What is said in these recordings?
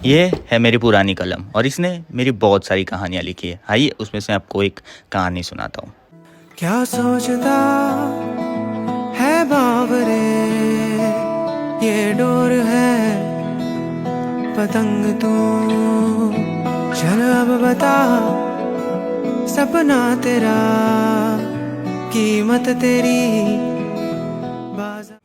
ये है मेरी पुरानी कलम और इसने मेरी बहुत सारी कहानियाँ लिखी है। आइए उसमें से आपको एक कहानी सुनाता हूँ। क्या सोचता है बावरे, ये डोर है पतंग तू, चल अब बता सपना तेरा, कीमत तेरी।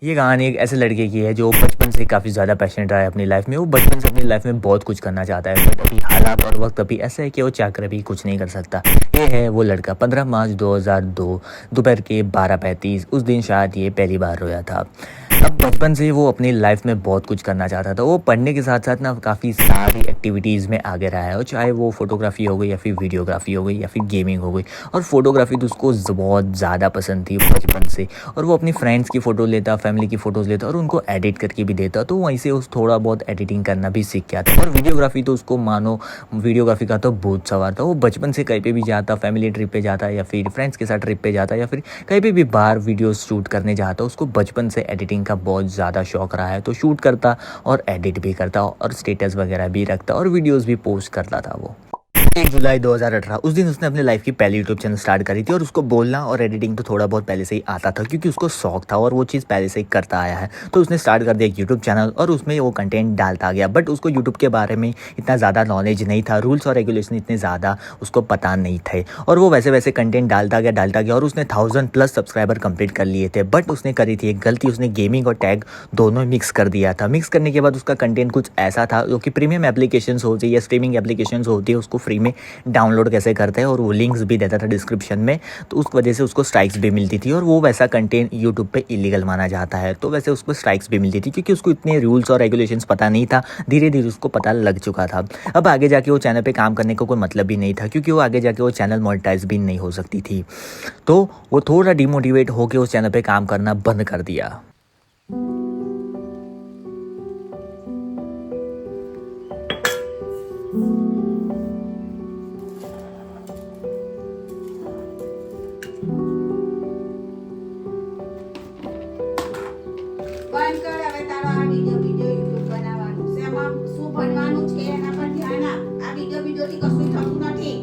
ये कहानी एक ऐसे लड़के की है जो बचपन से काफ़ी ज़्यादा पैशनेट रहा है अपनी लाइफ में। वो बचपन से अपनी लाइफ में बहुत कुछ करना चाहता है, बट अभी हालात और वक्त अभी ऐसा है कि वो चाहकर अभी कुछ नहीं कर सकता। ये है वो लड़का। 15 मार्च 2002 दोपहर के 12:35 उस दिन शायद ये पहली बार रोया था। अब बचपन से वो अपनी लाइफ में बहुत कुछ करना चाहता था। वो पढ़ने के साथ साथ ना काफ़ी सारी एक्टिविटीज़ में आगे रहा है, और चाहे वो फोटोग्राफी हो गई या फिर वीडियोग्राफी हो गई या फिर गेमिंग हो गई। और फोटोग्राफी तो उसको बहुत ज़्यादा पसंद थी बचपन से, और वो अपनी फ्रेंड्स की फ़ोटो लेता, फैमिली की फ़ोटोज़ लेता और उनको एडिट करके भी देता। तो वहीं से उस थोड़ा बहुत एडिटिंग करना भी सीख गया था। और वीडियोग्राफी तो उसको मानो वीडियोग्राफी का तो भूत सवार था। वो बचपन से कहीं पे भी जाता, फैमिली ट्रिप पे जाता या फिर फ्रेंड्स के साथ ट्रिप पे जाता या फिर कहीं पे भी बाहर वीडियोस शूट करने जाता, उसको बचपन से एडिटिंग का बहुत ज़्यादा शौक रहा है। तो शूट करता और एडिट भी करता और स्टेटस वगैरह भी रखता और वीडियोस भी पोस्ट करता था वो। 1 जुलाई 2018 उस दिन उसने अपने लाइफ की पहली यूट्यूब चैनल स्टार्ट करी थी। और उसको बोलना और एडिटिंग तो थोड़ा बहुत पहले से ही आता था, क्योंकि उसको शौक था और वो चीज़ पहले से ही करता आया है। तो उसने स्टार्ट कर दिया एक यूट्यूब चैनल और उसमें वो कंटेंट डालता गया। बट उसको यूट्यूब के बारे में इतना ज़्यादा नॉलेज नहीं था, रूल्स और रेगुलेशन इतने ज़्यादा उसको पता नहीं थे। और वो वैसे वैसे कंटेंट डालता गया और उसने 1000+ सब्सक्राइबर कंप्लीट कर लिए थे। बट उसने करी थी एक गलती, उसने गेमिंग और टैग दोनों मिक्स कर दिया था। मिक्स करने के बाद उसका कंटेंट कुछ ऐसा था जो कि प्रीमियम एप्लीकेशंस होती है या स्ट्रीमिंग एप्लीकेशंस होती है उसको फ्री में डाउनलोड कैसे करते हैं, और वो लिंक्स भी देता था डिस्क्रिप्शन में। तो उस वजह से उसको स्ट्राइक्स भी मिलती थी, और वो वैसा कंटेंट यूट्यूब पे इलीगल माना जाता है। तो वैसे उसको स्ट्राइक्स भी मिलती थी, क्योंकि उसको इतने रूल्स और रेगुलेशंस पता नहीं था। धीरे धीरे उसको पता लग चुका था। अब आगे जाके वो चैनल पे काम करने का कोई मतलब भी नहीं था, क्योंकि वो आगे जाके वो चैनल मोनेटाइज भी नहीं हो सकती थी। तो वो थोड़ा डिमोटिवेट होकर उस चैनल पर काम करना बंद कर दिया। બંધ કર હવે તારો આ વિડિયો યુટ્યુબ બનાવવાનું છે. એમાં શું ભણવાનું છે એના પર ધ્યાન આપ. આ વિડિયોથી કશું થતું નથી.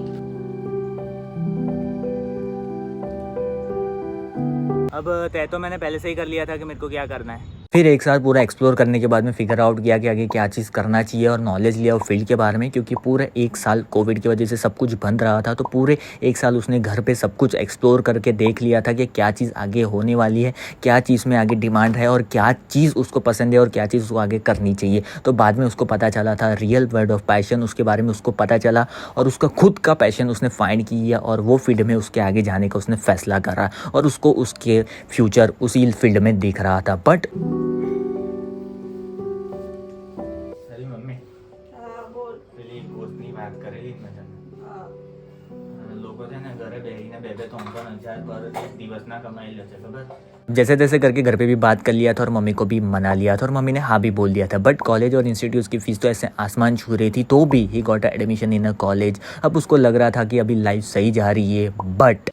अब तय तो मैंने पहले से ही कर लिया था कि मेरे को क्या करना है। फिर एक साल पूरा एक्सप्लोर करने के बाद में फिगर आउट किया कि आगे क्या चीज़ करना चाहिए, और नॉलेज लिया वो फील्ड के बारे में। क्योंकि पूरे 1 साल कोविड की वजह से सब कुछ बंद रहा था, तो पूरे 1 साल उसने घर पे सब कुछ एक्सप्लोर करके देख लिया था कि क्या चीज़ आगे होने वाली है, क्या चीज़ में आगे डिमांड है और क्या चीज़ उसको पसंद है और क्या चीज़ उसको आगे करनी चाहिए। तो बाद में उसको पता चला था रियल वर्ड ऑफ पैशन, उसके बारे में उसको पता चला, और उसका खुद का पैशन उसने फाइंड किया और वो फील्ड में उसके आगे जाने का उसने फैसला करा, और उसको उसके फ्यूचर उसी फील्ड में दिख रहा था। बट હા બોલ. પેલી પોસ્ટની વાત કરેલી જ મેં તને. હા. લોકો છે ને ઘરે બેસીને 2-3 પર એક દિવસના કમાઈ લે છે, ખબર? जैसे तैसे करके घर पे भी बात कर लिया था और मम्मी को भी मना लिया था, और मम्मी ने हाँ भी बोल दिया था। बट कॉलेज और इंस्टीट्यूट की फ़ीस तो ऐसे आसमान छू रही थी, तो भी he got admission in a college. अब उसको लग रहा था कि अभी लाइफ सही जा रही है। बट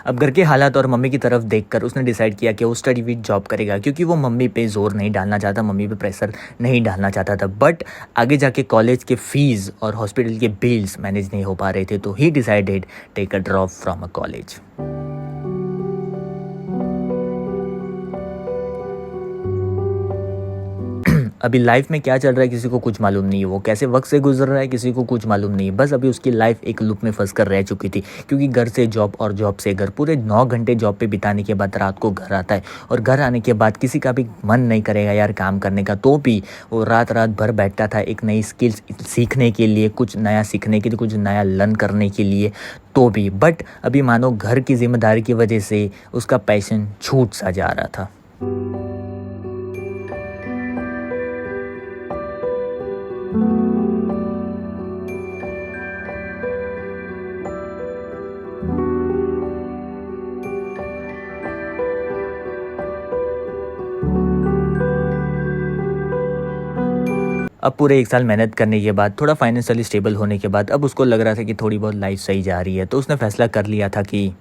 अब घर के हालात और मम्मी की तरफ देखकर उसने डिसाइड किया कि वो स्टडी विद जॉब करेगा, क्योंकि वो मम्मी पे जोर नहीं डालना चाहता, मम्मी पे प्रेशर नहीं डालना चाहता था। बट आगे जाके कॉलेज के फीस और हॉस्पिटल के बिल्स मैनेज नहीं हो पा रहे थे, तो ही decided take a drop from a college. अभी लाइफ में क्या चल रहा है किसी को कुछ मालूम नहीं है, वो कैसे वक्त से गुजर रहा है किसी को कुछ मालूम नहीं है। बस अभी उसकी लाइफ एक लूप में फंस कर रह चुकी थी, क्योंकि घर से जॉब और जॉब से घर, पूरे 9 घंटे जॉब पे बिताने के बाद रात को घर आता है, और घर आने के बाद किसी का भी मन नहीं करेगा यार काम करने का, तो भी वो रात भर बैठता था एक नई स्किल्स सीखने के लिए, कुछ नया सीखने के लिए, कुछ नया लर्न करने के लिए, तो भी। बट अभी मानो घर की जिम्मेदारी की वजह से उसका पैशन छूट सा जा रहा था। अब पूरे 1 साल मेहनत करने के बाद, थोड़ा फाइनेंशियली स्टेबल होने के बाद, अब उसको लग रहा था कि थोड़ी बहुत लाइफ सही जा रही है, तो उसने फैसला कर लिया था कि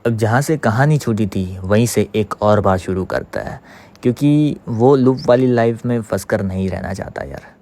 अब जहाँ से कहानी छूटी थी वहीं से एक और बात शुरू करता है, क्योंकि वो लूप वाली लाइफ में फंस कर नहीं रहना चाहता यार।